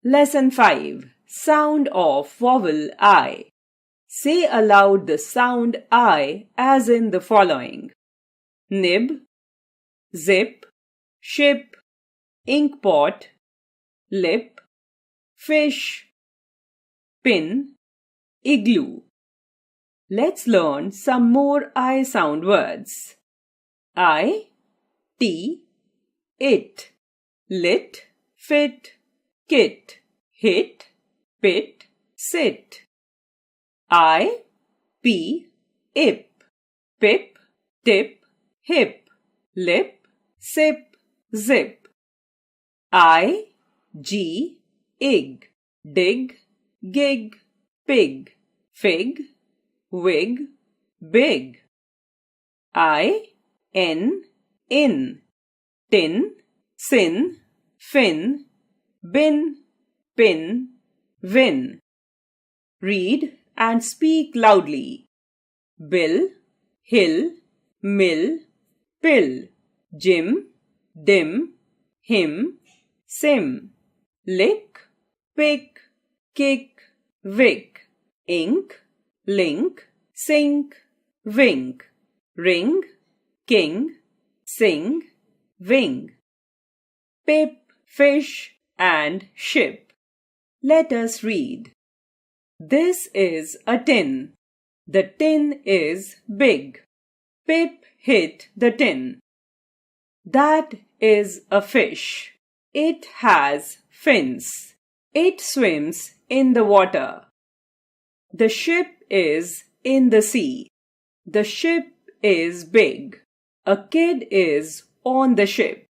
Lesson 5. Sound of vowel I. Say aloud the sound I as in the following: nib, zip, ship, inkpot, lip, fish, pin, igloo. Let's learn some more I sound words. I, tea, it, lit, fit, kit, hit, pit, sit. I, p, ip, pip, tip, hip, lip, sip, zip. I, g, ig, dig, gig, pig, fig, wig, big. I, n, in, tin, sin, fin, bin, pin, win. Read and speak loudly. Bill, hill, mill, pill, Jim, dim, him, sim. Lick, pick, kick, wick. Ink, link, sink, wink. Ring, king, sing, wing. Pip, fish and ship. Let us read. This is a tin. The tin is big. Pip hit the tin. That is a fish. It has fins. It swims in the water. The ship is in the sea. The ship is big. A kid is on the ship.